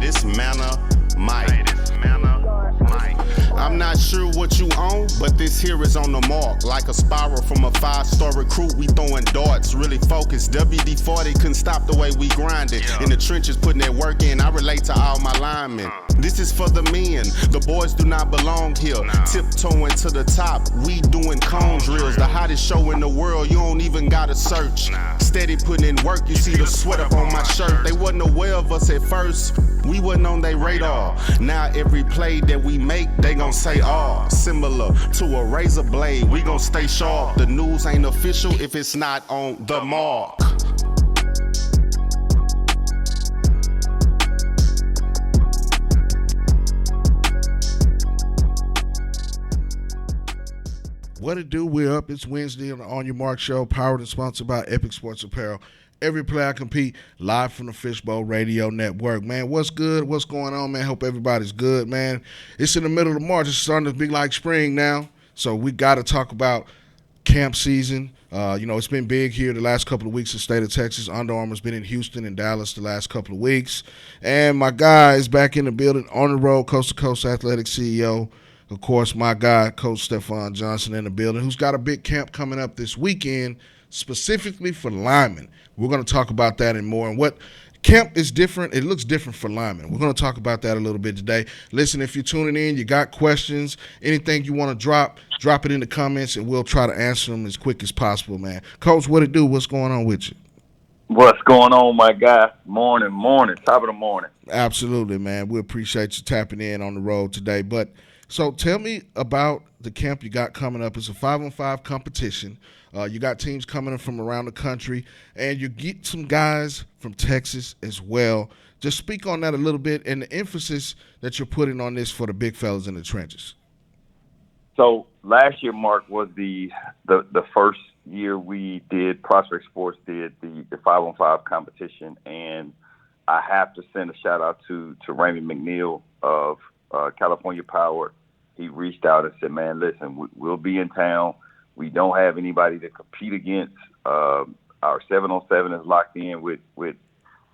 this manna, Mike. I'm not sure what you own, but this here is on the mark. Like a spiral from a 5-star recruit, we throwing darts, really focused. WD-40 couldn't stop the way we grind it. In the trenches, putting that work in, I relate to all my linemen. This is for the men, the boys do not belong here. Tiptoeing to the top, we doing cone drills. The hottest show in the world, you don't even gotta search. Steady putting in work, you see the sweat up on my shirt. They wasn't aware of us at first, we wasn't on their radar. Now every play that we make, they gon' say, oh, similar to a razor blade, we gon' stay sharp. The news ain't official if it's not on the mark. What it do? We're up. It's Wednesday on the On Your Mark show, powered and sponsored by Epic Sports Apparel. Every play I compete, live from the Fishbowl Radio Network. Man, what's good? What's going on, man? Hope everybody's good, man. It's in the middle of March. It's starting to be like spring now, so we got to talk about camp season. It's been big here the last couple of weeks in the state of Texas. Under Armour's been in Houston and Dallas the last couple of weeks. And my guy is back in the building, on the road, Coast to Coast Athletic CEO. Of course, my guy, Coach Stephon Johnson, in the building, who's got a big camp coming up this weekend, specifically for linemen. We're going to talk about that and more. And what camp is different, it looks different for linemen. We're going to talk about that a little bit today. Listen, if you're tuning in, you got questions, anything you want to drop it in the comments, and we'll try to answer them as quick as possible, man. Coach, what it do? What's going on with you? What's going on, my guy? Morning, top of the morning. Absolutely, man. We appreciate you tapping in on the road today. But so tell me about the camp you got coming up. It's a 5-on-5 competition. You got teams coming in from around the country, and you get some guys from Texas as well. Just speak on that a little bit and the emphasis that you're putting on this for the big fellas in the trenches. So last year, Mark, was the first year we did, Prospect Sports did the 5-on-5 competition, and I have to send a shout-out to Raymond McNeil of California Power. He reached out and said, man, listen, we'll be in town. We don't have anybody to compete against. Our 7-on-7 is locked in with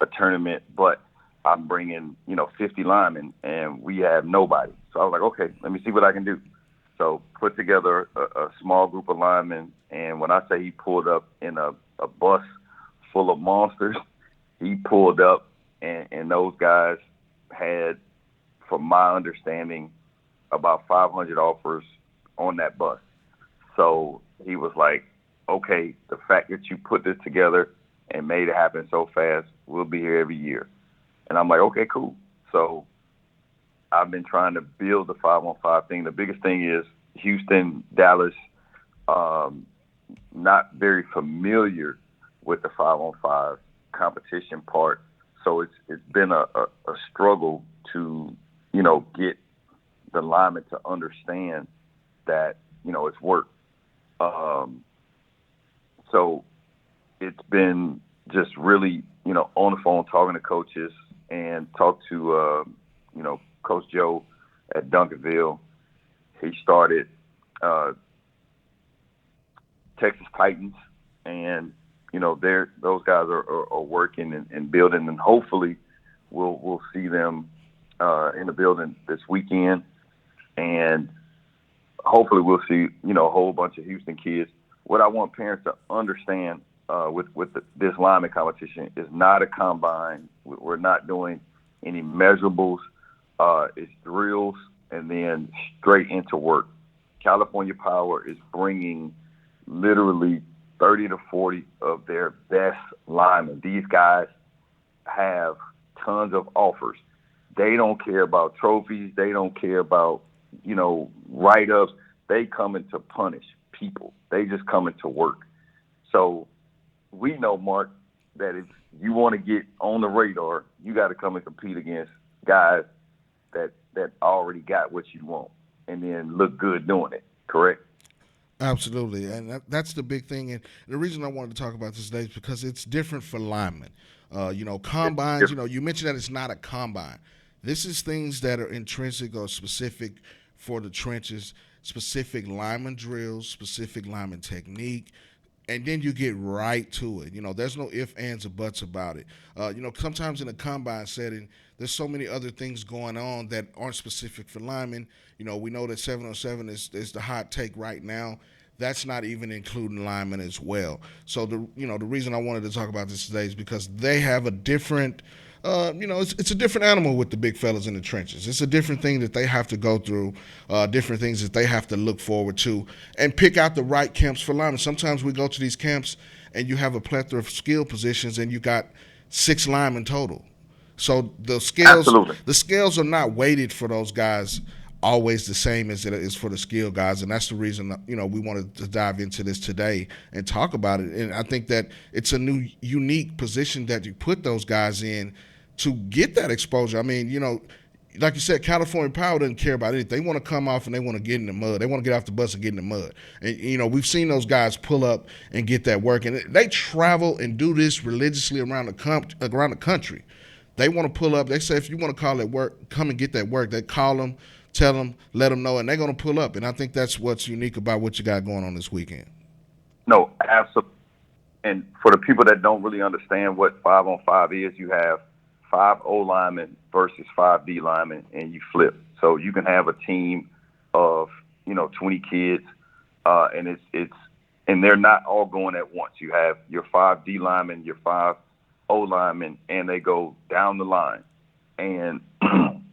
a tournament, but I'm bringing, 50 linemen, and we have nobody. So I was like, okay, let me see what I can do. So put together a small group of linemen, and when I say he pulled up in a bus full of monsters, he pulled up, and those guys had, from my understanding, about 500 offers on that bus. So he was like, okay, the fact that you put this together and made it happen so fast, we'll be here every year. And I'm like, okay, cool. So I've been trying to build the 5-on-5 thing. The biggest thing is Houston, Dallas, not very familiar with the 5-on-5 competition part. So it's been a struggle to, get the linemen to understand that, it's work. So it's been just really, on the phone talking to coaches and talk to, Coach Joe at Duncanville. He started Texas Titans, and, those guys are working and building, and hopefully we'll see them in the building this weekend. And hopefully we'll see, a whole bunch of Houston kids. What I want parents to understand with this lineman competition is not a combine. We're not doing any measurables. It's drills and then straight into work. California Power is bringing literally 30 to 40 of their best linemen. These guys have tons of offers. They don't care about trophies. They don't care about, write-ups. They coming to punish people. They just coming to work. So we know, Mark, that if you want to get on the radar, you got to come and compete against guys that already got what you want and then look good doing it, correct? Absolutely, and that's the big thing. And the reason I wanted to talk about this today is because it's different for linemen. Combines, you mentioned that it's not a combine. This is things that are intrinsic or specific for the trenches, specific lineman drills, specific lineman technique, and then you get right to it. There's no ifs, ands, or buts about it. Sometimes in a combine setting, there's so many other things going on that aren't specific for linemen. We know that 707 is the hot take right now. That's not even including linemen as well. So the reason I wanted to talk about this today is because they have a different, it's a different animal with the big fellas in the trenches. It's a different thing that they have to go through, different things that they have to look forward to, and pick out the right camps for linemen. Sometimes we go to these camps and you have a plethora of skill positions and you got 6 linemen total. So the scales are not weighted for those guys always the same as it is for the skill guys, and that's the reason we wanted to dive into this today and talk about it. And I think that it's a new, unique position that you put those guys in to get that exposure. I mean, like you said, California Power doesn't care about anything. They want to come off and they want to get in the mud. They want to get off the bus and get in the mud. And we've seen those guys pull up and get that work, and they travel and do this religiously around the country. They want to pull up. They say, if you want to call it work, come and get that work. They call them, tell them, let them know, and they're going to pull up. And I think that's what's unique about what you got going on this weekend. No, absolutely. And for the people that don't really understand what 5-on-5 is, you have 5 O linemen versus 5 D linemen, and you flip. So you can have a team of 20 kids, and and they're not all going at once. You have your 5 D linemen, your 5 O linemen, and they go down the line. And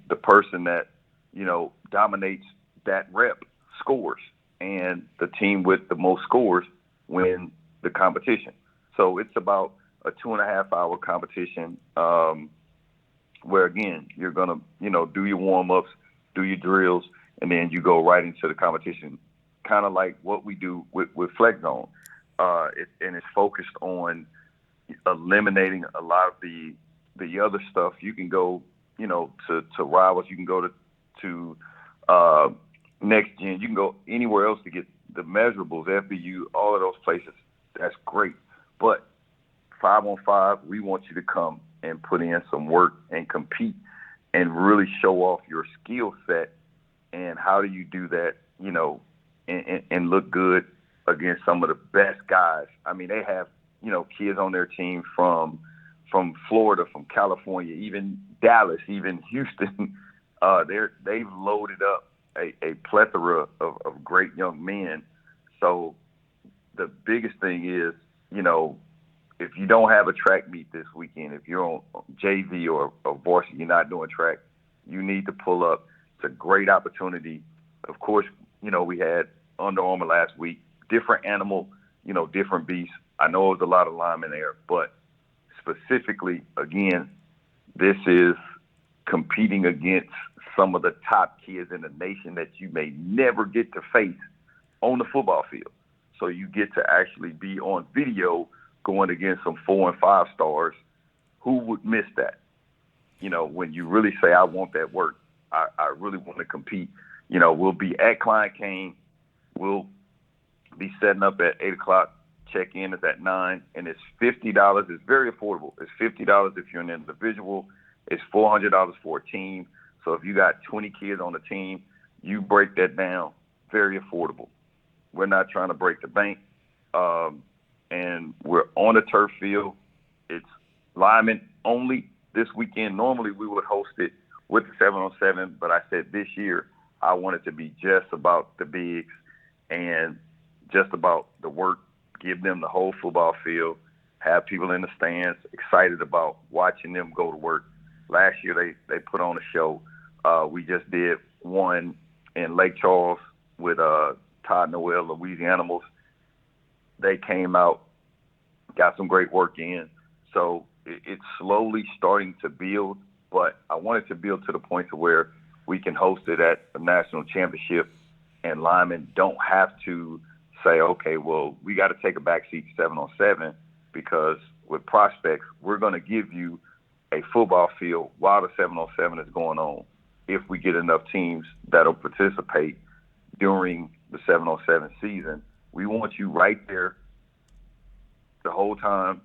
the person that dominates that rep scores, and the team with the most scores win the competition. So it's about a 2.5-hour competition, where again you're gonna do your warm-ups, do your drills, and then you go right into the competition, kind of like what we do with Flex Zone. And it's focused on eliminating a lot of the other stuff. You can go to rivals, you can go to Next Gen, you can go anywhere else to get the measurables, FBU, all of those places. That's great. But 5-on-5, we want you to come and put in some work and compete and really show off your skill set. And how do you do that, and look good against some of the best guys? I mean, they have, kids on their team from Florida, from California, even Dallas, even Houston. They've loaded up a plethora of great young men. So the biggest thing is, if you don't have a track meet this weekend, if you're on JV or varsity, you're not doing track, you need to pull up. It's a great opportunity. Of course, we had Under Armour last week, different animal, different beast. I know it was a lot of linemen there, but specifically, again, this is competing against some of the top kids in the nation that you may never get to face on the football field. So you get to actually be on video going against some 4 and 5 stars. Who would miss that? When you really say, I want that work, I really want to compete. We'll be at Klein Kane. We'll be setting up at 8 o'clock. Check-in is at 9, and it's $50. It's very affordable. It's $50 if you're an individual. It's $400 for a team. So if you got 20 kids on the team, you break that down, very affordable. We're not trying to break the bank. And we're on a turf field. It's linemen only this weekend. Normally we would host it with the 7-on-7, but I said this year I want it to be just about the bigs and just about the work, give them the whole football field, have people in the stands excited about watching them go to work. Last year they put on a show. We just did one in Lake Charles with Todd Noel, Louisianimals. They came out, got some great work in. So it's slowly starting to build, but I want it to build to the point to where we can host it at a national championship, and linemen don't have to say, okay, well, we got to take a backseat 7-on-7, because with prospects, we're going to give you a football field while the 7-on-7 is going on if we get enough teams that'll participate during the 7-on-7 season. We want you right there the whole time.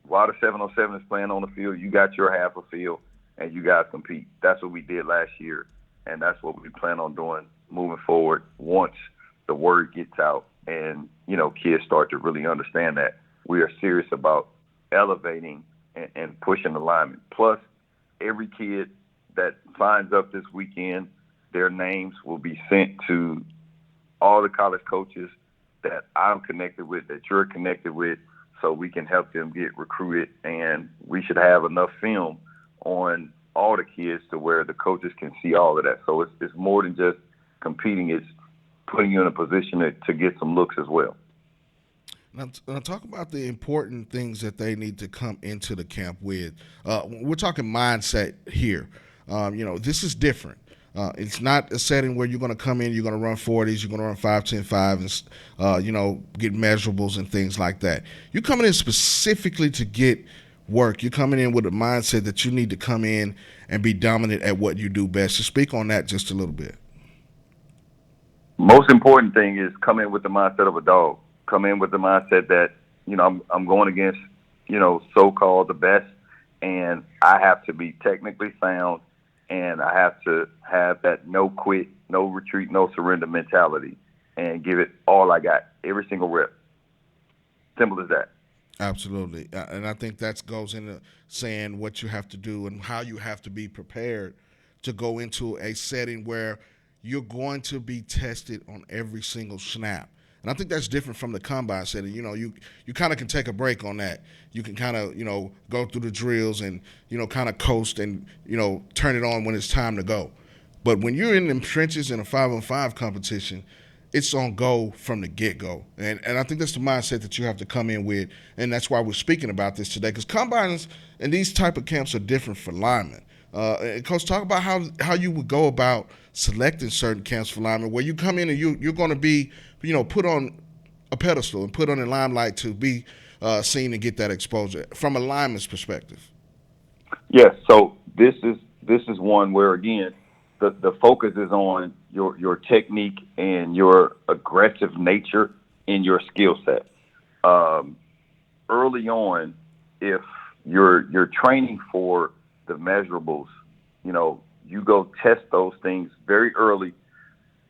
While the 7-on-7 is playing on the field, you got your half a field, and you guys compete. That's what we did last year, and that's what we plan on doing moving forward once the word gets out and kids start to really understand that we are serious about elevating and pushing the linemen. Plus, every kid that signs up this weekend, their names will be sent to all the college coaches that I'm connected with, that you're connected with, so we can help them get recruited. And we should have enough film on all the kids to where the coaches can see all of that. So it's more than just competing. It's putting you in a position to get some looks as well. Now talk about the important things that they need to come into the camp with. We're talking mindset here. This is different. It's not a setting where you're going to come in, you're going to run 40s, you're going to run 5-10-5, and get measurables and things like that. You're coming in specifically to get work. You're coming in with a mindset that you need to come in and be dominant at what you do best. So speak on that just a little bit. Most important thing is come in with the mindset of a dog. Come in with the mindset that, I'm going against, so-called the best, and I have to be technically sound, and I have to have that no quit, no retreat, no surrender mentality, and give it all I got, every single rep. Simple as that. Absolutely. And I think that goes into saying what you have to do and how you have to be prepared to go into a setting where you're going to be tested on every single snap. And I think that's different from the combine setting. You kind of can take a break on that. You can kind of, go through the drills and, kind of coast and, turn it on when it's time to go. But when you're in them trenches in a 5-on-5 competition, it's on go from the get-go. And I think that's the mindset that you have to come in with, and that's why we're speaking about this today, because combines and these type of camps are different for linemen. And Coach, talk about how you would go about selecting certain camps for linemen, where you come in and you're going to be, put on a pedestal and put on the limelight to be seen and get that exposure from a lineman's perspective. Yes. So this is one where, again, the focus is on your technique and your aggressive nature in your skill set. Early on, if you're training for the measurables, you go test those things very early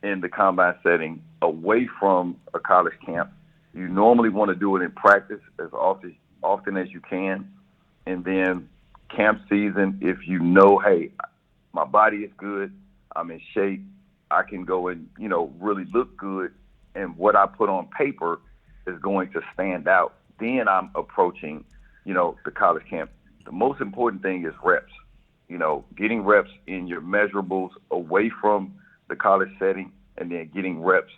in the combine setting, away from a college camp. You normally want to do it in practice as often as you can, and then camp season, if hey, my body is good, I'm in shape, I can go and really look good, and what I put on paper is going to stand out. Then I'm approaching the college camp. The most important thing is reps. Getting reps in your measurables away from the college setting, and then getting reps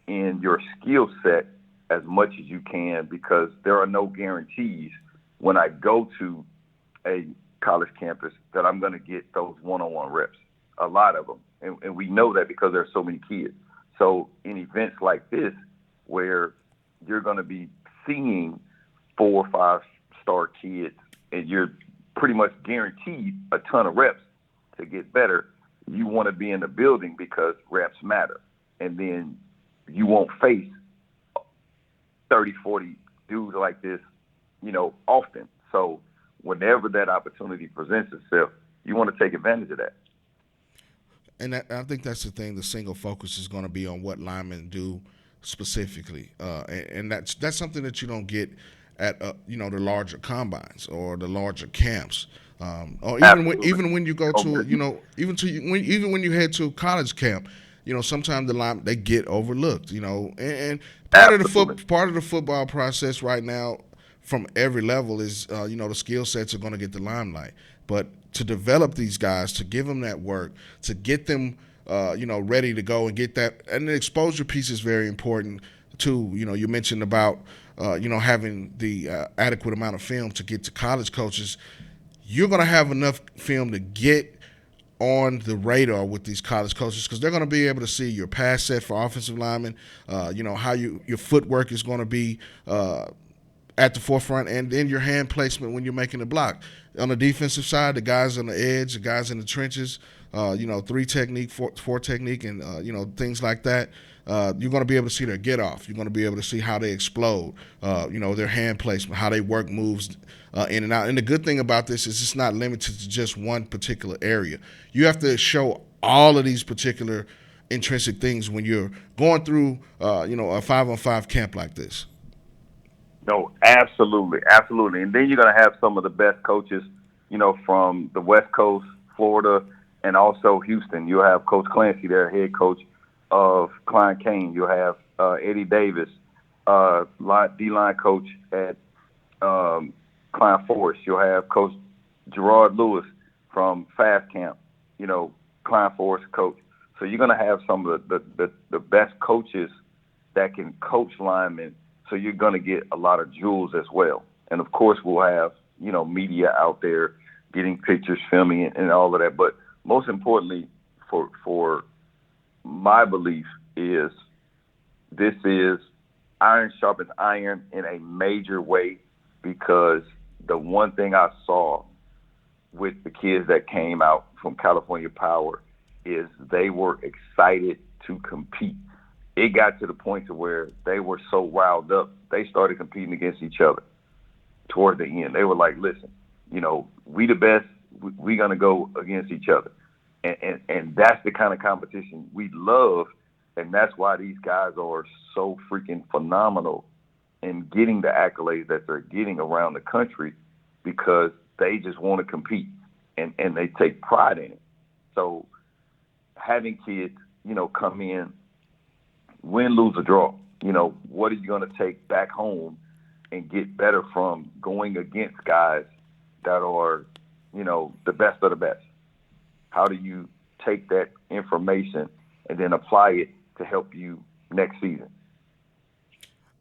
in your skill set as much as you can, because there are no guarantees when I go to a college campus that I'm going to get those one-on-one reps, a lot of them. And we know that because there are so many kids. So in events like this, where you're going to be seeing 4 or 5-star kids, and you're pretty much guaranteed a ton of reps to get better, you want to be in the building because reps matter. And then you won't face 30, 40 dudes like this, often. So whenever that opportunity presents itself, you want to take advantage of that. And I think that's the thing. The single focus is going to be on what linemen do specifically, and that's something that you don't get at the larger combines or the larger camps, or even when you go to even when you head to college camp, sometimes the line they get overlooked, and part of the football process right now from every level is the skill sets are going to get the limelight, but to develop these guys, to give them that work, to get them ready to go and get that, and the exposure piece is very important too. You mentioned about having the adequate amount of film to get to college coaches. You're going to have enough film to get on the radar with these college coaches, because they're going to be able to see your pass set for offensive linemen, how your footwork is going to be at the forefront, and then your hand placement when you're making the block. On the defensive side, the guys on the edge, the guys in the trenches, 3 technique, 4 technique, and things like that. You're going to be able to see their get off. You're going to be able to see how they explode, their hand placement, how they work moves in and out. And the good thing about this is it's not limited to just one particular area. You have to show all of these particular intrinsic things when you're going through, a 5-on-5 camp like this. No, absolutely, absolutely. And then you're going to have some of the best coaches, from the West Coast, Florida, and also Houston. You'll have Coach Clancy there, head coach of Klein Kane. You'll have Eddie Davis, D-line coach at Klein Forest. You'll have Coach Gerard Lewis from Fast Camp, Klein Forest coach. So you're going to have some of the best coaches that can coach linemen. So you're going to get a lot of jewels as well. And, of course, we'll have, media out there getting pictures, filming, and all of that. But most importantly, for my belief is this is iron sharpens iron in a major way, because the one thing I saw with the kids that came out from California Power is they were excited to compete. It got to the point to where they were so riled up, they started competing against each other toward the end. They were like, listen, we the best, we going to go against each other. And that's the kind of competition we love, and that's why these guys are so freaking phenomenal in getting the accolades that they're getting around the country, because they just want to compete, and they take pride in it. So having kids, come in, win, lose, or draw, what are you going to take back home and get better from going against guys that are, the best of the best? How do you take that information and then apply it to help you next season?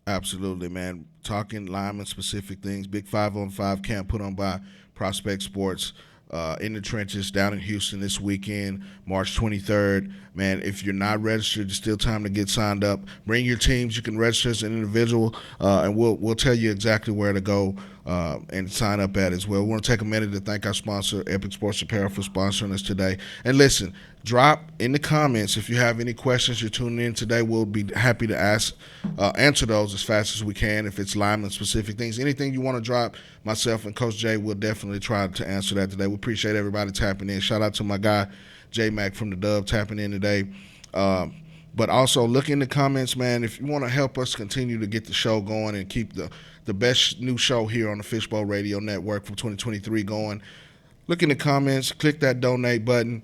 Absolutely, man. Talking lineman-specific things. Big 5-on-5 camp put on by Prospect Sports in the trenches down in Houston this weekend, March 23rd. Man, if you're not registered, there's still time to get signed up. Bring your teams. You can register as an individual, and we'll tell you exactly where to go and sign up at as well. We want to take a minute to thank our sponsor, Epic Sports Apparel, for sponsoring us today. And listen, drop in the comments if you have any questions. You're tuning in today. We'll be happy to answer those as fast as we can. If it's lineman-specific things, anything you want to drop, myself and Coach Jay will definitely try to answer that today. We appreciate everybody tapping in. Shout out to my guy, J Mac from the Dub, tapping in today. But also look in the comments, man, if you want to help us continue to get the show going and keep the best new show here on the Fishbowl Radio Network from 2023 going. Look in the comments, click that donate button,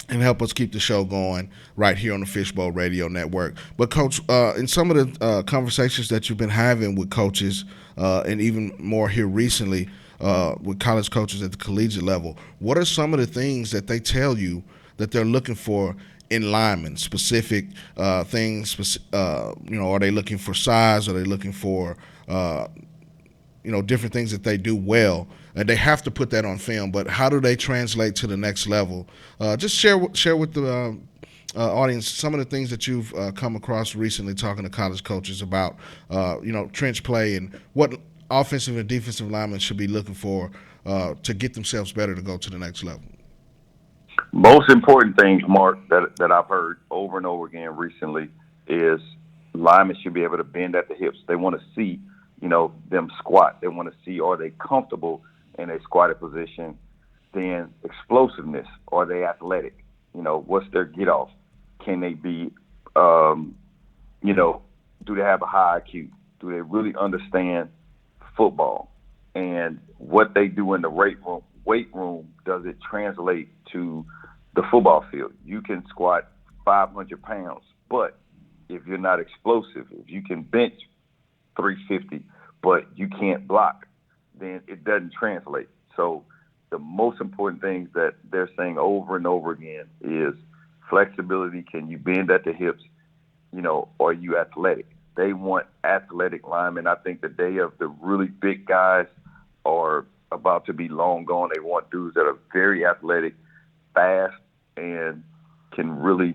and help us keep the show going right here on the Fishbowl Radio Network. But, Coach, in some of the conversations that you've been having with coaches and even more here recently with college coaches at the collegiate level, what are some of the things that they tell you that they're looking for in linemen, specific things? Are they looking for size? Are they looking for different things that they do well? And they have to put that on film, but how do they translate to the next level? Just share with the audience some of the things that you've come across recently talking to college coaches about, trench play and what offensive and defensive linemen should be looking for to get themselves better to go to the next level. Most important things, Mark, that I've heard over and over again recently is linemen should be able to bend at the hips. They want to see, them squat. They want to see, are they comfortable in a squatted position? Then explosiveness. Are they athletic? What's their get off? Can they be, do they have a high IQ? Do they really understand football? And what they do in the weight room, does it translate to the football field? You can squat 500 pounds, but if you're not explosive, if you can bench 350, but you can't block, then it doesn't translate. So the most important things that they're saying over and over again is flexibility. Can you bend at the hips? Are you athletic? They want athletic linemen. I think the day of the really big guys are about to be long gone. They want dudes that are very athletic, fast, and can really,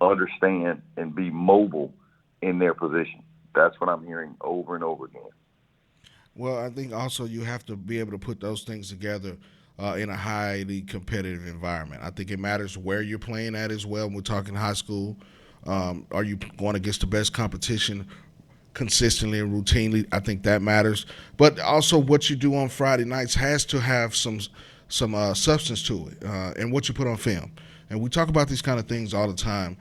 understand and be mobile in their position. That's what I'm hearing over and over again. Well, I think also you have to be able to put those things together in a highly competitive environment. I think it matters where you're playing at as well. When we're talking high school, are you going against the best competition consistently and routinely? I think that matters. But also what you do on Friday nights has to have some substance to it, and what you put on film. And we talk about these kind of things all the time.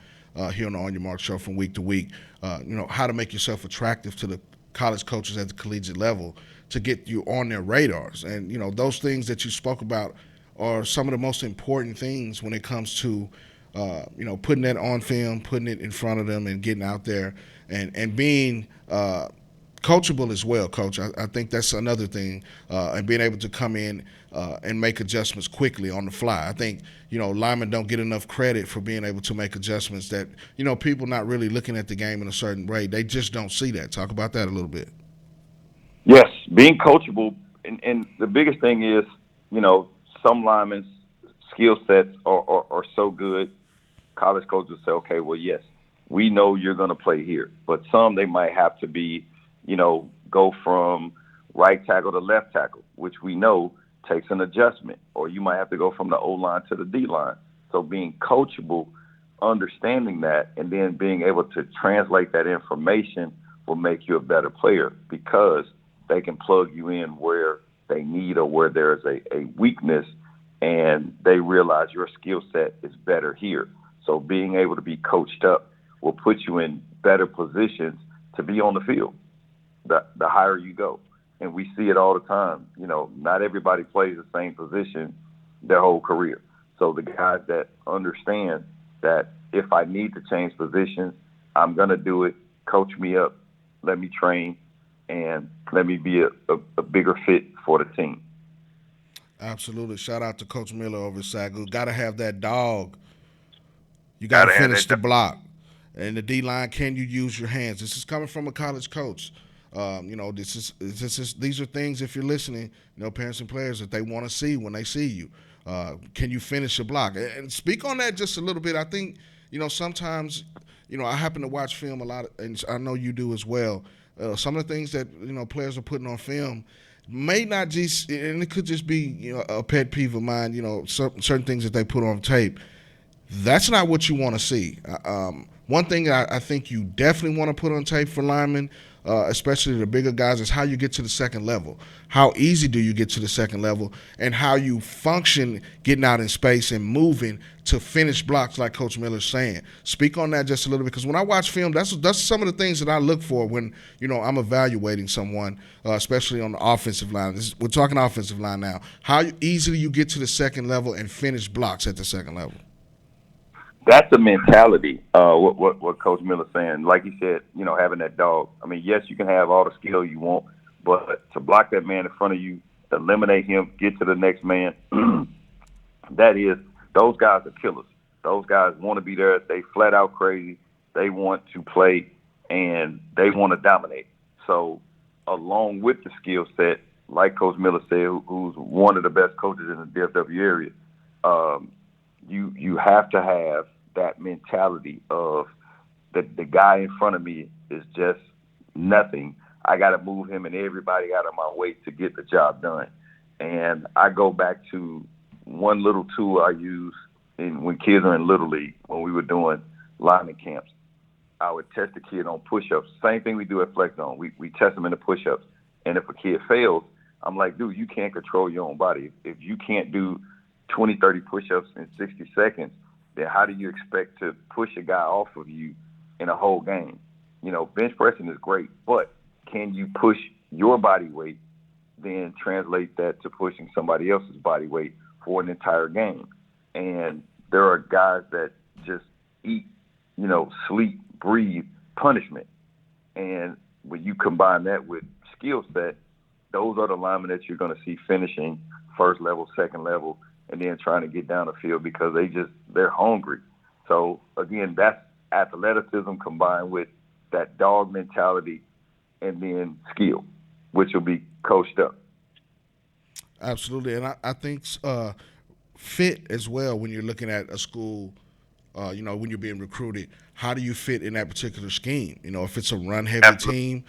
here on the On Your Mark show from week to week. How to make yourself attractive to the college coaches at the collegiate level to get you on their radars. And, those things that you spoke about are some of the most important things when it comes to, putting that on film, putting it in front of them and getting out there and being coachable as well, Coach. I think that's another thing, and being able to come in and make adjustments quickly on the fly. I think, linemen don't get enough credit for being able to make adjustments that, people not really looking at the game in a certain way, they just don't see that. Talk about that a little bit. Yes, being coachable, and the biggest thing is, some linemen's skill sets are so good, college coaches say, okay, well, yes, we know you're going to play here. But some, they might have to be, go from right tackle to left tackle, which we know takes an adjustment. Or you might have to go from the O-line to the D-line. So being coachable, understanding that, and then being able to translate that information will make you a better player because they can plug you in where they need or where there is a weakness, and they realize your skill set is better here. So being able to be coached up will put you in better positions to be on the field. The higher you go. And we see it all the time. Not everybody plays the same position their whole career. So the guys that understand that if I need to change positions, I'm going to do it. Coach me up. Let me train. And let me be a bigger fit for the team. Absolutely. Shout out to Coach Miller over at Sagu. Got to have that dog. You got to finish the block. And the D-line, can you use your hands? This is coming from a college coach. These are things, if you're listening, parents and players, that they want to see when they see you. Can you finish a block? And speak on that just a little bit. I think, sometimes, I happen to watch film a lot, and I know you do as well. Some of the things that, players are putting on film may not just, and it could just be, a pet peeve of mine, certain things that they put on tape. That's not what you want to see. One thing I think you definitely want to put on tape for linemen, especially the bigger guys, is how you get to the second level. How easy do you get to the second level, and how you function getting out in space and moving to finish blocks like Coach Miller's saying. Speak on that just a little bit, because when I watch film, that's some of the things that I look for when, I'm evaluating someone, especially on the offensive line. We're talking offensive line now. How easily you get to the second level and finish blocks at the second level. That's the mentality, what Coach Miller's saying. Like he said, having that dog. I mean, yes, you can have all the skill you want, but to block that man in front of you, eliminate him, get to the next man, those guys are killers. Those guys want to be there. They flat out crazy. They want to play, and they want to dominate. So along with the skill set, like Coach Miller said, who's one of the best coaches in the DFW area, you have to have that mentality of the guy in front of me is just nothing. I got to move him and everybody out of my way to get the job done. And I go back to one little tool I use when kids are in Little League, when we were doing lineman camps. I would test the kid on push-ups. Same thing we do at Flex Zone. We test them in the push-ups. And if a kid fails, I'm like, dude, you can't control your own body. If you can't do 20, 30 push-ups in 60 seconds, then how do you expect to push a guy off of you in a whole game? Bench pressing is great, but can you push your body weight, then translate that to pushing somebody else's body weight for an entire game? And there are guys that just eat, sleep, breathe punishment. And when you combine that with skill set, those are the linemen that you're going to see finishing first level, second level, and then trying to get down the field because they're hungry. So, again, that's athleticism combined with that dog mentality and then skill, which will be coached up. Absolutely. And I think fit as well when you're looking at a school, when you're being recruited. How do you fit in that particular scheme? If it's a run-heavy team,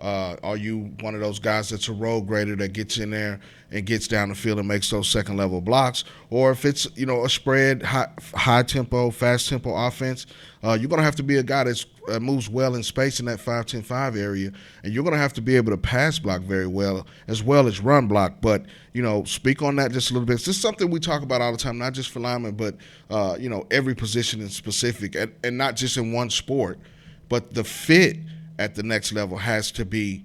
Are you one of those guys that's a road grader that gets in there and gets down the field and makes those second level blocks? Or if it's a spread, high tempo, fast tempo offense, you're gonna have to be a guy that moves well in space in that 5-10-5 area, and you're gonna have to be able to pass block very well as run block. But speak on that just a little bit. This is something we talk about all the time, not just for linemen, but every position in specific, and not just in one sport. But the fit at the next level has to be,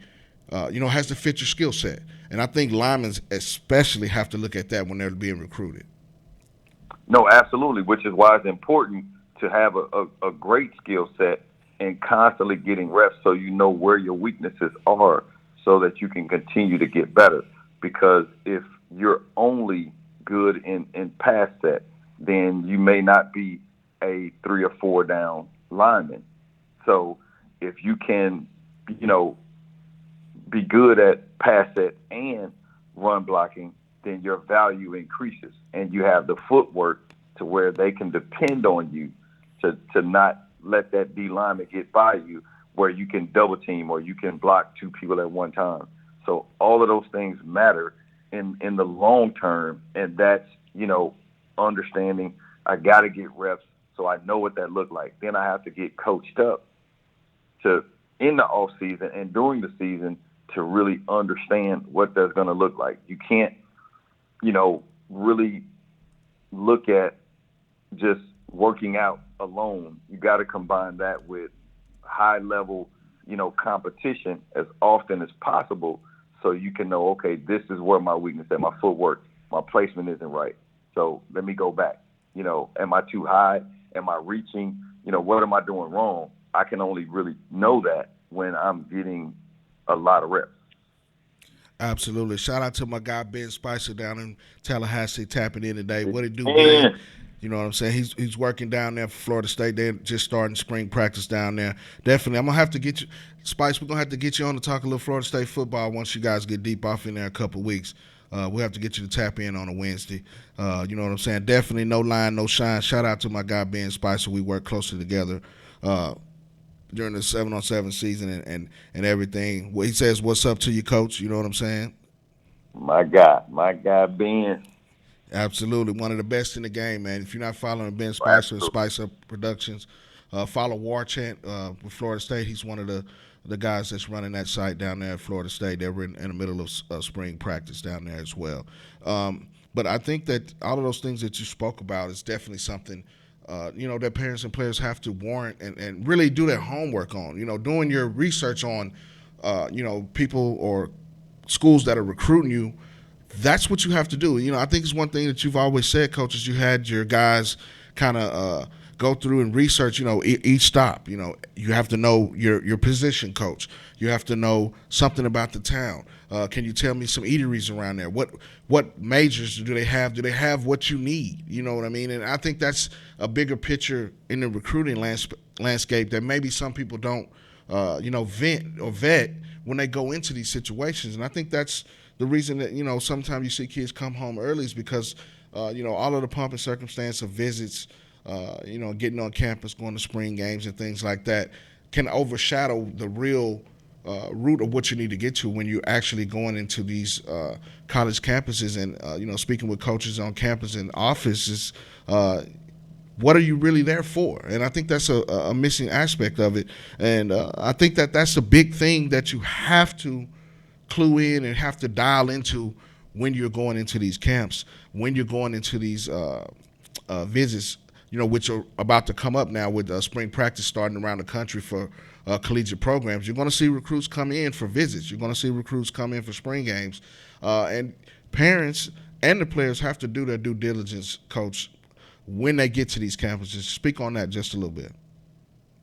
has to fit your skill set. And I think linemen especially have to look at that when they're being recruited. No, absolutely, which is why it's important to have a great skill set and constantly getting reps so you know where your weaknesses are so that you can continue to get better. Because if you're only good in pass set, then you may not be a 3 or 4 down lineman. So if you can, be good at pass set and run blocking, then your value increases and you have the footwork to where they can depend on you to not let that D lineman get by you, where you can double team or you can block 2 people at one time. So all of those things matter in the long term, and that's, understanding I got to get reps so I know what that looked like. Then I have to get coached up to in the off season and during the season to really understand what that's going to look like. You can't, really look at just working out alone. You got to combine that with high level, competition as often as possible so you can know, okay, this is where my weakness is, my footwork, my placement isn't right. So let me go back. Am I too high? Am I reaching? What am I doing wrong? I can only really know that when I'm getting a lot of reps. Absolutely. Shout out to my guy Ben Spicer down in Tallahassee tapping in today. What it do, Ben? You know what I'm saying? He's working down there for Florida State. They're just starting spring practice down there. Definitely. I'm going to have to get you, Spice, we're going to have to get you on to talk a little Florida State football once you guys get deep off in there a couple weeks. We'll have to get you to tap in on a Wednesday. You know what I'm saying? Definitely no line, no shine. Shout out to my guy Ben Spicer. We work closely together during the 7-on-7 season and everything. He says, "What's up to you, Coach?" You know what I'm saying? My guy, Ben. Absolutely, one of the best in the game, man. If you're not following Ben Spicer and Spice Up Productions, follow War Chant with Florida State. He's one of the guys that's running that site down there at Florida State. They're in the middle of spring practice down there as well. But I think that all of those things that you spoke about is definitely something that parents and players have to warrant and really do their homework on. Doing your research on, people or schools that are recruiting you. That's what you have to do. I think it's one thing that you've always said, coaches. You had your guys kind of go through and research, each stop. You have to know your position coach. You have to know something about the town. Can you tell me some eateries around there? What majors do they have? Do they have what you need? You know what I mean? And I think that's a bigger picture in the recruiting landscape that maybe some people don't, vent or vet when they go into these situations. And I think that's the reason that, sometimes you see kids come home early is because, all of the pomp and circumstance of visits, getting on campus, going to spring games and things like that can overshadow the real root of what you need to get to when you're actually going into these college campuses and, speaking with coaches on campus and offices. What are you really there for? And I think that's a missing aspect of it. And I think that's a big thing that you have to clue in and have to dial into when you're going into these camps, when you're going into these visits, which are about to come up now with spring practice starting around the country for collegiate programs. You're going to see recruits come in for visits. You're going to see recruits come in for spring games. And parents and the players have to do their due diligence, Coach, when they get to these campuses. Speak on that just a little bit.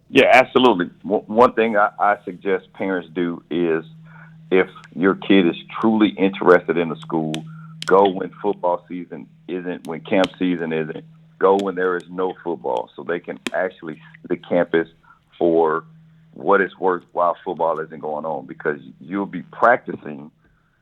Yeah, absolutely. One thing I suggest parents do is if your kid is truly interested in the school, go when football season isn't, when camp season isn't. Go when there is no football so they can actually see the campus for what it's worth while football isn't going on, because you'll be practicing,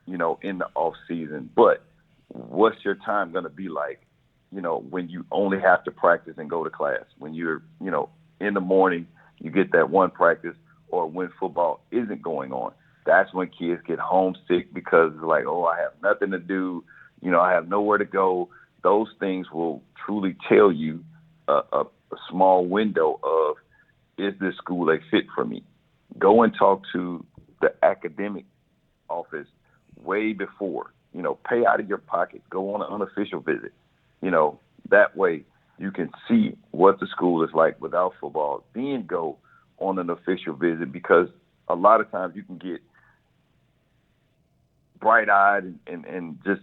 in the off season. But what's your time going to be like, when you only have to practice and go to class? When you're, in the morning, you get that one practice, or when football isn't going on. That's when kids get homesick because it's like, oh, I have nothing to do. I have nowhere to go. Those things will truly tell you a small window of, is this school a fit for me? Go and talk to the academic office way before. Pay out of your pocket. Go on an unofficial visit. That way you can see what the school is like without football. Then go on an official visit, because a lot of times you can get bright-eyed and just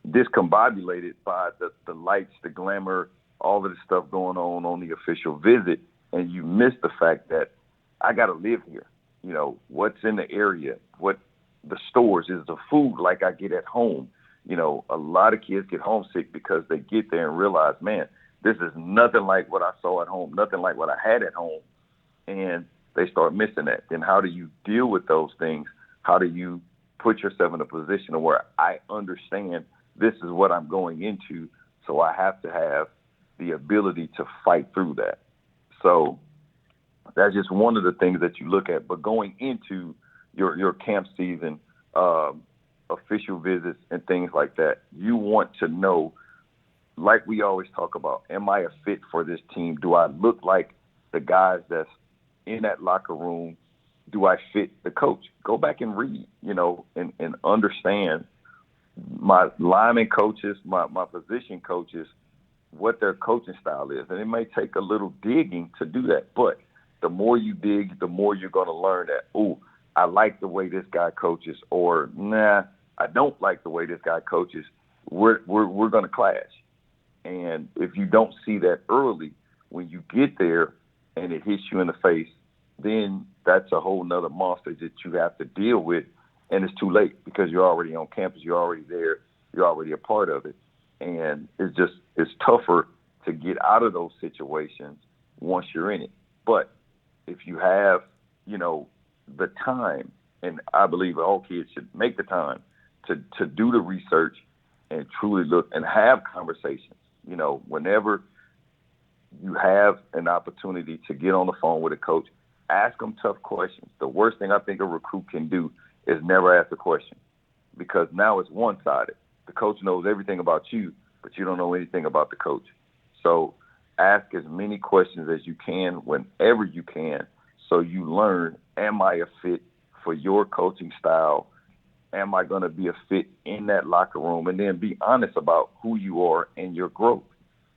discombobulated by the lights, the glamour, all of the stuff going on the official visit, and you miss the fact that I got to live here. What's in the area, what the stores, is the food like I get at home. A lot of kids get homesick because they get there and realize, man, this is nothing like what I saw at home, nothing like what I had at home, and they start missing that. Then how do you deal with those things? How do you put yourself in a position where I understand this is what I'm going into, so I have to have the ability to fight through that. So that's just one of the things that you look at. But going into your camp season, official visits and things like that, you want to know, like we always talk about, am I a fit for this team? Do I look like the guys that's in that locker room? Do I fit the coach? Go back and read, and understand my lineman coaches, my position coaches, what their coaching style is. And it may take a little digging to do that, but the more you dig, the more you're going to learn that, oh, I like the way this guy coaches, or nah, I don't like the way this guy coaches. We're going to clash. And if you don't see that early, when you get there and it hits you in the face, then that's a whole nother monster that you have to deal with. And it's too late, because you're already on campus, you're already there, you're already a part of it. And it's tougher to get out of those situations once you're in it. But if you have, the time, and I believe all kids should make the time to do the research and truly look and have conversations. Whenever you have an opportunity to get on the phone with a coach, ask them tough questions. The worst thing I think a recruit can do is never ask a question, because now it's one-sided. The coach knows everything about you, but you don't know anything about the coach. So ask as many questions as you can whenever you can, so you learn, am I a fit for your coaching style? Am I going to be a fit in that locker room? And then be honest about who you are and your growth.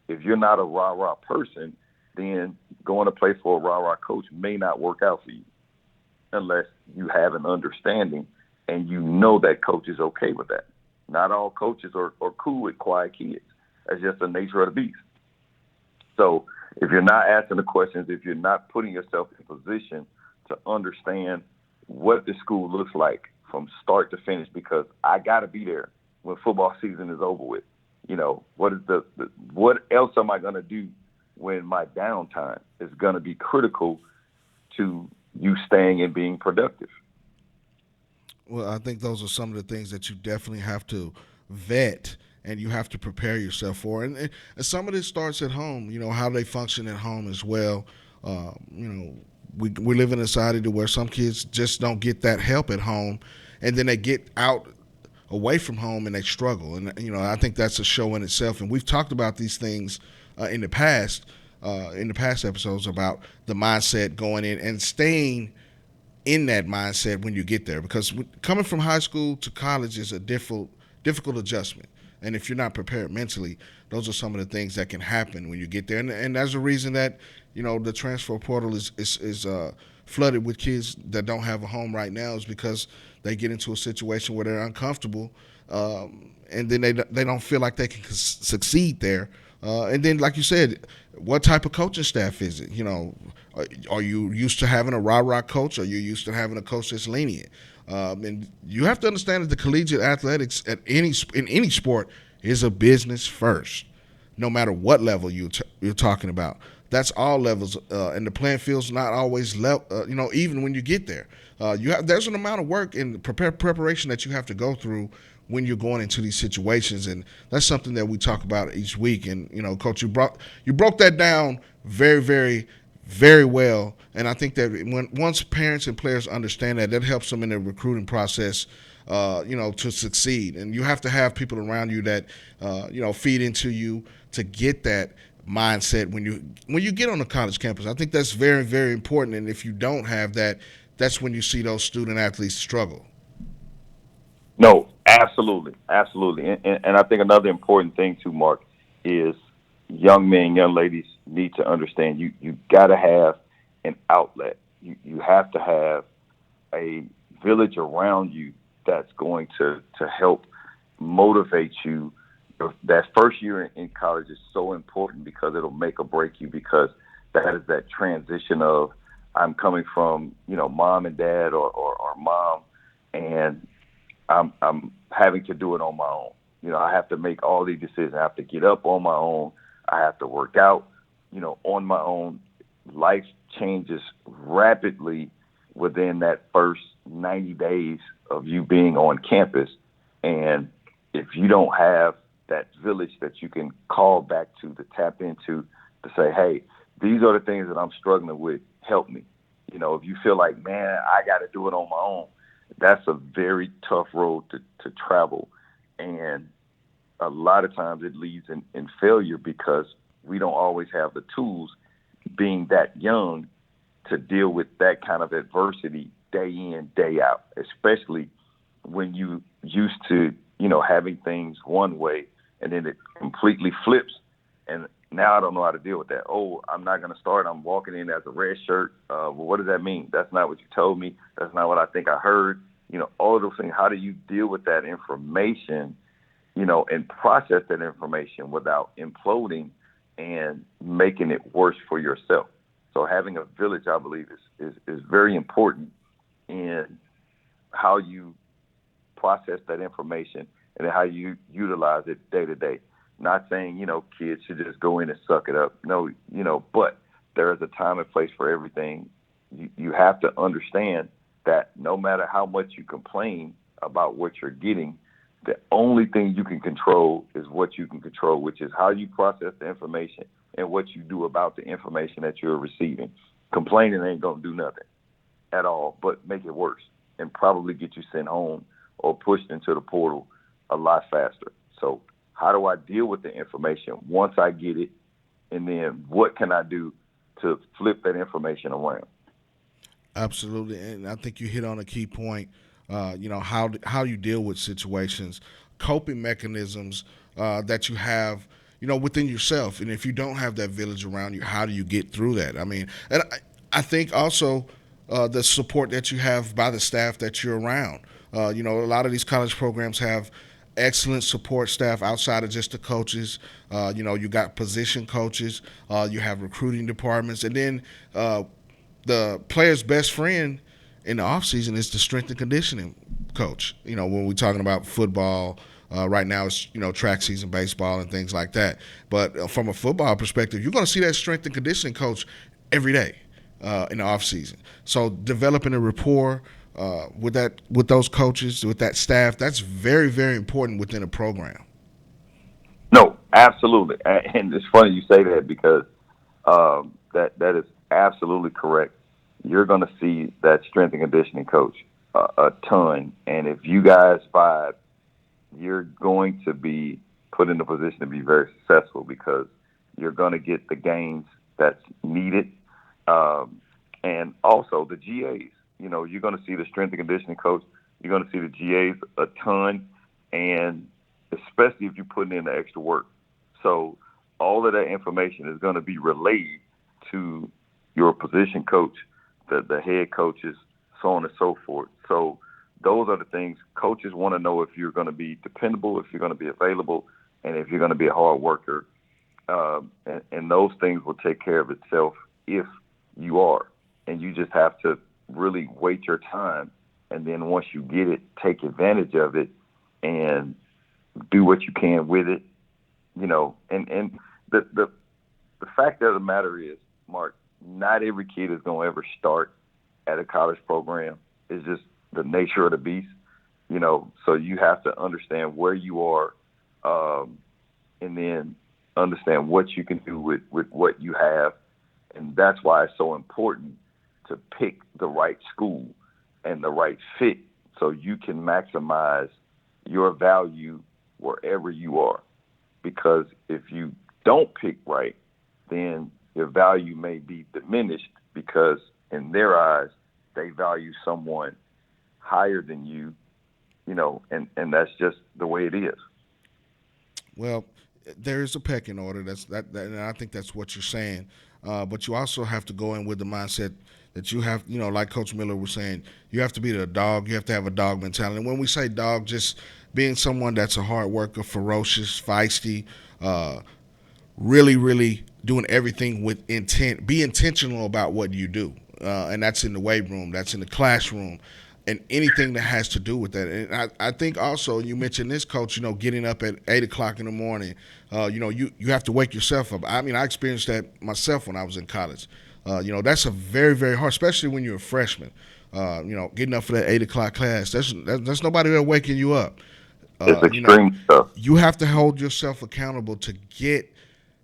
If you're not a rah-rah person, then going to play for a rah-rah coach may not work out for you, unless you have an understanding and you know that coach is okay with that. Not all coaches are cool with quiet kids. That's just the nature of the beast. So if you're not asking the questions, if you're not putting yourself in a position to understand what the school looks like from start to finish, because I got to be there when football season is over with. What else am I going to do when my downtime is going to be critical to you staying and being productive? Well, I think those are some of the things that you definitely have to vet and you have to prepare yourself for. And some of this starts at home, how they function at home as well. We live in a society where some kids just don't get that help at home, and then they get out away from home and they struggle. And, I think that's a show in itself. And we've talked about these things in the past episodes about the mindset going in and staying in that mindset when you get there, because coming from high school to college is a difficult adjustment. And if you're not prepared mentally, those are some of the things that can happen when you get there. And that's the reason that, the transfer portal is flooded with kids that don't have a home right now, is because they get into a situation where they're uncomfortable, and then they don't feel like they can succeed there. And then, like you said, what type of coaching staff is it? Are you used to having a rah-rah coach? Are you used to having a coach that's lenient? And you have to understand that the collegiate athletics in any sport is a business first, no matter what level you're talking about. That's all levels, and the playing field's not always even when you get there. There's an amount of work and preparation that you have to go through when you're going into these situations, and that's something that we talk about each week. And Coach, you broke that down very, very, very well. And I think that once parents and players understand that, that helps them in the recruiting process, to succeed. And you have to have people around you that, feed into you to get that mindset when you get on the college campus. I think that's very, very important. And if you don't have that, that's when you see those student athletes struggle. No, absolutely, absolutely. And I think another important thing too, Mark, is young men, young ladies need to understand you got to have an outlet. You have to have a village around you that's going to help motivate you. That first year in college is so important because it'll make or break you, because that is that transition of I'm coming from, mom and dad or mom, and I'm having to do it on my own. I have to make all these decisions. I have to get up on my own. I have to work out, on my own. Life changes rapidly within that first 90 days of you being on campus. And if you don't have that village that you can call back to tap into, to say, hey, these are the things that I'm struggling with, help me. If you feel like, man, I got to do it on my own, that's a very tough road to travel. And a lot of times it leads in failure because we don't always have the tools, being that young, to deal with that kind of adversity day in, day out, especially when you used to, having things one way and then it completely flips. And now I don't know how to deal with that. Oh, I'm not going to start. I'm walking in as a red shirt. Well, what does that mean? That's not what you told me. That's not what I think I heard. All of those things. How do you deal with that information, and process that information without imploding and making it worse for yourself? So having a village, I believe, is very important in how you process that information and how you utilize it day to day. Not saying, kids should just go in and suck it up. No, but there is a time and place for everything. You have to understand that no matter how much you complain about what you're getting, the only thing you can control is what you can control, which is how you process the information and what you do about the information that you're receiving. Complaining ain't going to do nothing at all but make it worse and probably get you sent home or pushed into the portal a lot faster. So how do I deal with the information once I get it? And then what can I do to flip that information around? Absolutely, and I think you hit on a key point. How you deal with situations, coping mechanisms that you have, within yourself. And if you don't have that village around you, how do you get through that? I mean, and I think also the support that you have by the staff that you're around. A lot of these college programs have excellent support staff outside of just the coaches. You got position coaches, you have recruiting departments, and then the player's best friend in the offseason is the strength and conditioning coach. When we're talking about football, right now it's, track season, baseball, and things like that. But from a football perspective, you're going to see that strength and conditioning coach every day in the offseason. So developing a rapport with those coaches, with that staff, that's very, very important within a program. No, absolutely. And it's funny you say that because that is absolutely correct. You're going to see that strength and conditioning coach a ton. And if you guys vibe, you're going to be put in a position to be very successful because you're going to get the gains that's needed. And also the GAs, you're going to see the strength and conditioning coach. You're going to see the GAs a ton, and especially if you're putting in the extra work. So all of that information is going to be relayed to your position coach, the head coaches, so on and so forth. So those are the things coaches want to know: if you're going to be dependable, if you're going to be available, and if you're going to be a hard worker. And those things will take care of itself if you are. And you just have to really wait your time. And then once you get it, take advantage of it and do what you can with it. And the fact of the matter is, Mark, not every kid is going to ever start at a college program. It's just the nature of the beast, so you have to understand where you are, and then understand what you can do with what you have, And that's why it's so important to pick the right school and the right fit so you can maximize your value wherever you are. Because if you don't pick right, then your value may be diminished because in their eyes, they value someone higher than you, and that's just the way it is. Well, there is a pecking order. And I think that's what you're saying. But you also have to go in with the mindset that you have, like Coach Miller was saying, you have to be the dog. You have to have a dog mentality. And when we say dog, just being someone that's a hard worker, ferocious, feisty, really, really doing everything with intent. Be intentional about what you do. And that's in the weight room. That's in the classroom. And anything that has to do with that. And I think also, you mentioned this, Coach, getting up at 8 o'clock in the morning. You have to wake yourself up. I mean, I experienced that myself when I was in college. That's a very, very hard, especially when you're a freshman. Getting up for that 8 o'clock class, there's nobody there waking you up. It's extreme stuff. You have to hold yourself accountable to get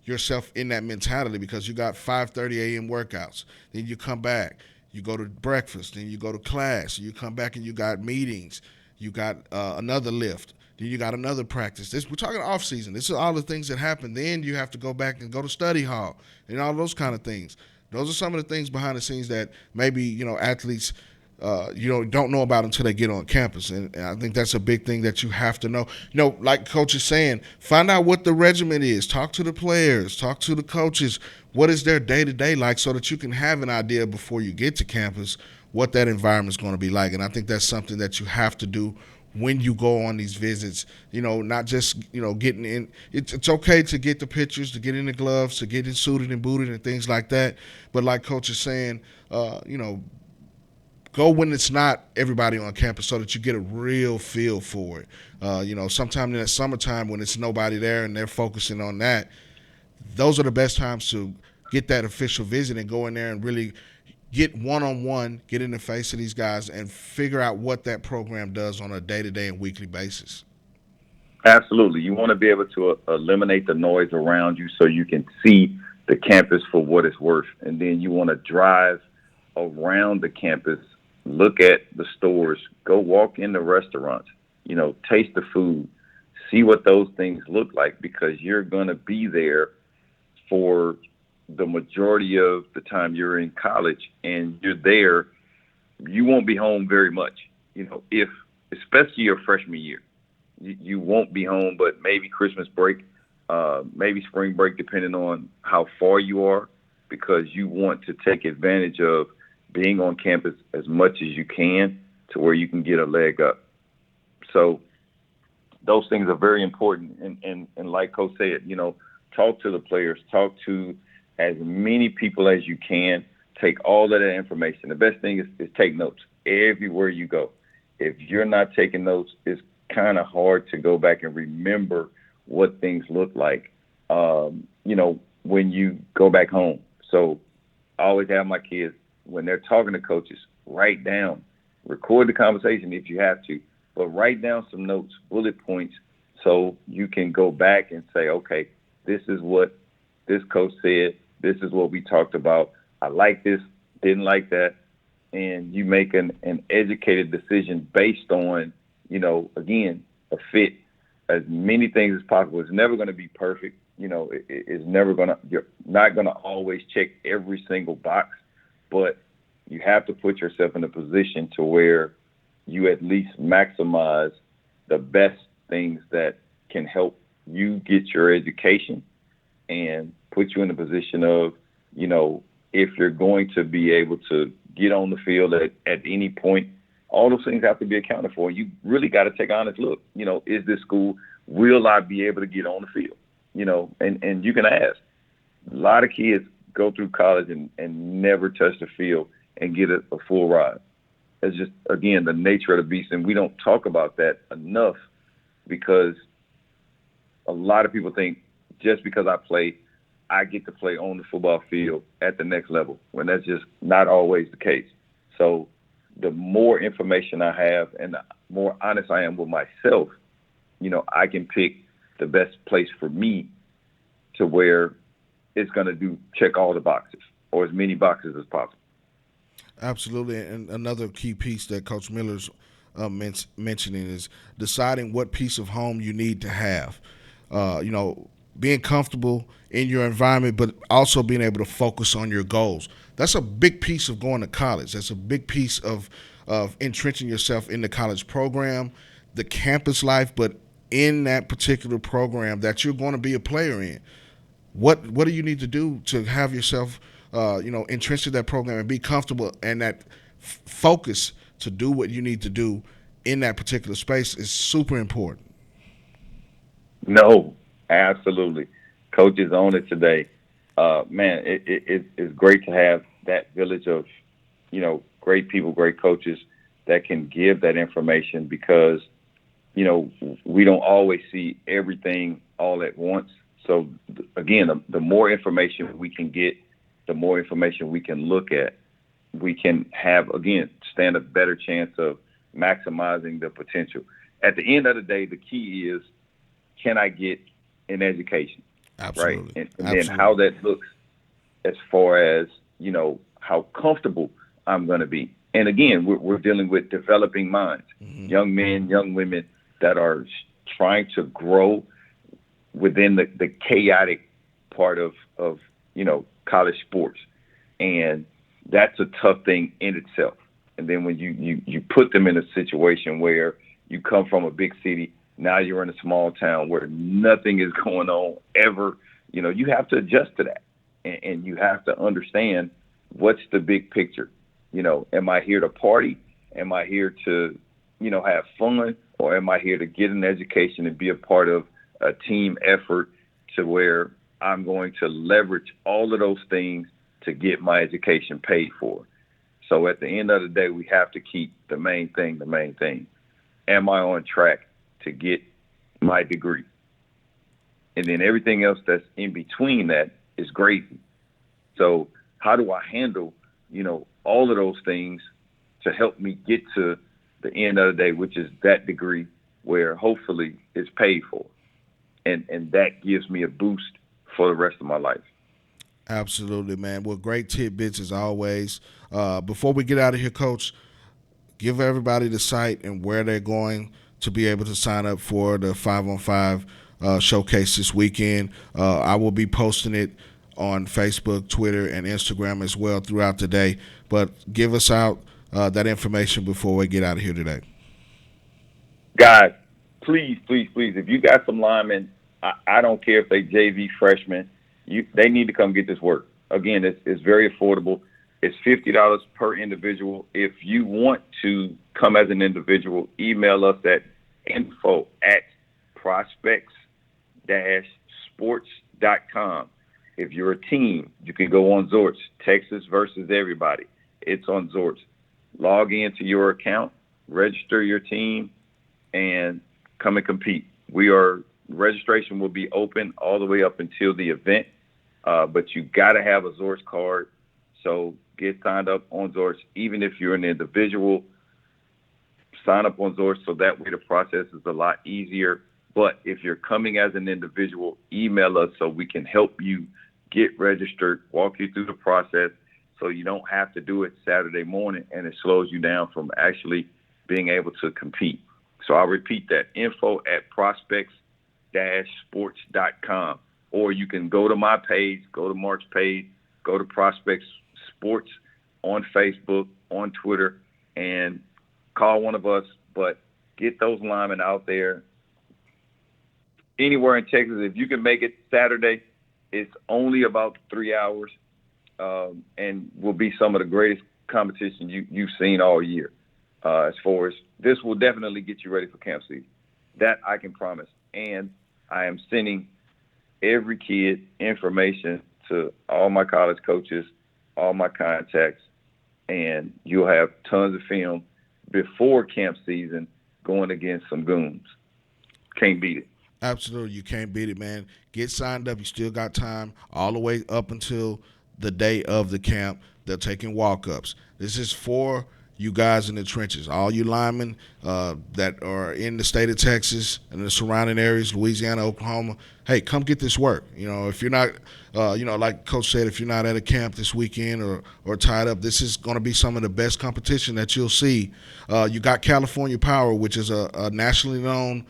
yourself in that mentality because you got 5:30 a.m. workouts. Then you come back. You go to breakfast, then you go to class, you come back and you got meetings, you got another lift, then you got another practice. We're talking off season. This is all the things that happen. Then you have to go back and go to study hall and all those kind of things. Those are some of the things behind the scenes that maybe athletes don't know about until they get on campus, and I think that's a big thing that you have to know. Like Coach is saying, find out what the regimen is. Talk to the players. Talk to the coaches. What is their day-to-day like so that you can have an idea before you get to campus what that environment is going to be like. And I think that's something that you have to do when you go on these visits, not just, getting in. It's okay to get the pictures, to get in the gloves, to get in suited and booted and things like that. But like Coach is saying, go when it's not everybody on campus so that you get a real feel for it. Sometime in the summertime when it's nobody there and they're focusing on that, those are the best times to get that official visit and go in there and really get one-on-one, get in the face of these guys and figure out what that program does on a day-to-day and weekly basis. Absolutely. You want to be able to eliminate the noise around you so you can see the campus for what it's worth. And then you want to drive around the campus, look at the stores, go walk in the restaurants, taste the food, see what those things look like because you're going to be there for the majority of the time you're in college and you're there. You won't be home very much, if especially your freshman year. You won't be home, but maybe Christmas break, maybe spring break, depending on how far you are, because you want to take advantage of being on campus as much as you can to where you can get a leg up. So those things are very important. And like Coach said, talk to the players, talk to as many people as you can, take all of that information. The best thing is take notes everywhere you go. If you're not taking notes, it's kind of hard to go back and remember what things look like, when you go back home. So I always have my kids, when they're talking to coaches, write down, record the conversation if you have to, but write down some notes, bullet points, so you can go back and say, okay, this is what this coach said. This is what we talked about. I like this, didn't like that. And you make an educated decision based on, again, a fit. As many things as possible. It's never going to be perfect. It's never going to, you're not going to always check every single box, but you have to put yourself in a position to where you at least maximize the best things that can help you get your education and put you in a position of, if you're going to be able to get on the field at any point, all those things have to be accounted for. You really got to take an honest look. Is this school, will I be able to get on the field? And you can ask. A lot of kids go through college and never touch the field and get a full ride. It's just, again, the nature of the beast. And we don't talk about that enough because a lot of people think just because I play, I get to play on the football field at the next level, when that's just not always the case. So the more information I have and the more honest I am with myself, I can pick the best place for me to where it's going to check all the boxes. or as many boxes as possible. Absolutely, and another key piece that Coach Miller's mentioning is deciding what piece of home you need to have. Being comfortable in your environment, but also being able to focus on your goals. That's a big piece of going to college. That's a big piece of entrenching yourself in the college program, the campus life, but in that particular program that you're going to be a player in. What do you need to do to have yourself, entrenched in that program and be comfortable and that focus to do what you need to do in that particular space is super important. No, absolutely. Coach is on it today. Man, it's great to have that village of, great people, great coaches that can give that information because, we don't always see everything all at once. So again, the more information we can get, the more information we can look at, we can have, again, stand a better chance of maximizing the potential. At the end of the day, the key is, can I get an education? Absolutely. Right? And then how that looks as far as, how comfortable I'm going to be. And again, we're dealing with developing minds, young men, young women that are trying to grow within the chaotic part of college sports. And that's a tough thing in itself. And then when you put them in a situation where you come from a big city, now you're in a small town where nothing is going on ever, you have to adjust to that. And you have to understand what's the big picture. Am I here to party? Am I here to, have fun? Or am I here to get an education and be a part of a team effort to where I'm going to leverage all of those things to get my education paid for? So at the end of the day, we have to keep the main thing the main thing. Am I on track to get my degree? And then everything else that's in between that is gravy. So how do I handle, all of those things to help me get to the end of the day, which is that degree where hopefully it's paid for. And that gives me a boost for the rest of my life. Absolutely, man. Well, great tidbits as always. Before we get out of here, Coach, give everybody the site and where they're going to be able to sign up for the 5-on-5 showcase this weekend. I will be posting it on Facebook, Twitter, and Instagram as well throughout the day. But give us out that information before we get out of here today. Guys, please, if you got some linemen, I don't care if they JV freshmen, they need to come get this work. Again, it's very affordable. It's $50 per individual. If you want to come as an individual, email us at info@prospects-sports.com. If you're a team, you can go on Zorts, Texas versus everybody. It's on Zorts. Log into your account, register your team, and come and compete. Registration will be open all the way up until the event, but you got to have a Zorts card. So get signed up on Zorts. Even if you're an individual, sign up on Zorts so that way the process is a lot easier. But if you're coming as an individual, email us so we can help you get registered, walk you through the process so you don't have to do it Saturday morning and it slows you down from actually being able to compete. So I'll repeat that, info@prospects-sports.com. Or you can go to my page, go to Mark's page, go to Prospects Sports on Facebook, on Twitter, and call one of us. But get those linemen out there. Anywhere in Texas, if you can make it Saturday, it's only about 3 hours and will be some of the greatest competition you've seen all year. As far as this will definitely get you ready for camp season. That I can promise. And I am sending every kid information to all my college coaches, all my contacts, and you'll have tons of film before camp season going against some goons. Can't beat it. Absolutely. You can't beat it, man. Get signed up. You still got time all the way up until the day of the camp. They're taking walk-ups. This is for you guys in the trenches, all you linemen that are in the state of Texas and the surrounding areas, Louisiana, Oklahoma, hey, come get this work. If you're not, like Coach said, if you're not at a camp this weekend or tied up, this is going to be some of the best competition that you'll see. You got California Power, which is a nationally known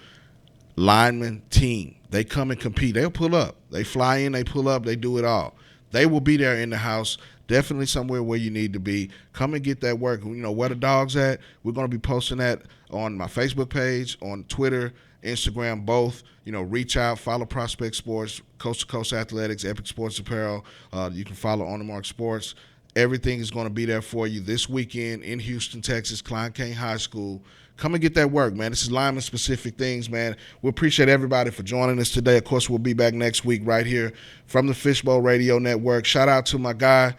lineman team. They come and compete. They'll pull up. They fly in, they pull up, they do it all. They will be there in the house, definitely somewhere where you need to be. Come and get that work. Where the dog's at, we're going to be posting that on my Facebook page, on Twitter, Instagram, both. Reach out, follow Prospect Sports, Coast to Coast Athletics, Epic Sports Apparel. You can follow On the Mark Sports. Everything is going to be there for you this weekend in Houston, Texas, Klein Cain High School. Come and get that work, man. This is lineman-specific things, man. We appreciate everybody for joining us today. Of course, we'll be back next week right here from the Fishbowl Radio Network. Shout out to my guy,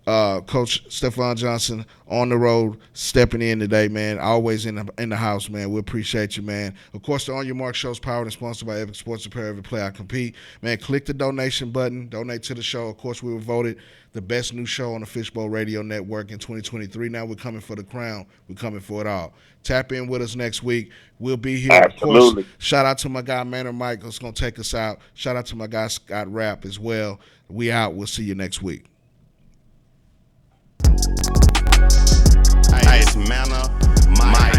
Coach Stephon Johnson, on the road, stepping in today, man. Always in the house, man. We appreciate you, man. Of course, the On Your Mark show is powered and sponsored by Epic Sports Apparel. Every play I compete. Man, click the donation button. Donate to the show. Of course, we were voted the best new show on the Fishbowl Radio Network in 2023. Now we're coming for the crown. We're coming for it all. Tap in with us next week. We'll be here. Absolutely. Of course, shout out to my guy, Manor Mike, who's going to take us out. Shout out to my guy, Scott Rapp, as well. We out. We'll see you next week. Hey, it's Manor Mike.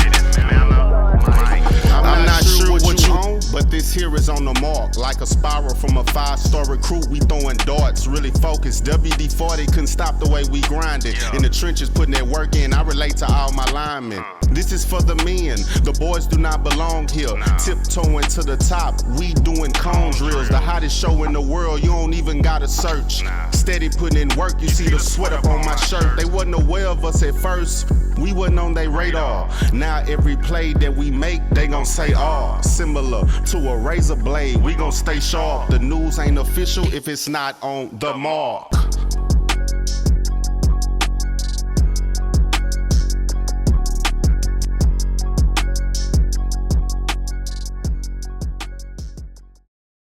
I'm not sure what you own, but this here is on the mark. Like a spiral from a 5-star recruit, we throwing darts, really focused. WD-40 couldn't stop the way we grinded. In the trenches, putting that work in, I relate to all my linemen. This is for the men, the boys do not belong here. Tiptoeing to the top, we doing cone drills. The hottest show in the world, you don't even gotta search. Steady putting in work, you see the sweat up on my shirt. They wasn't aware of us at first, we wasn't on their radar. Now every play that we make, they gon' say, similar to a razor blade, we gon' stay sharp. The news ain't official if it's not on the mark.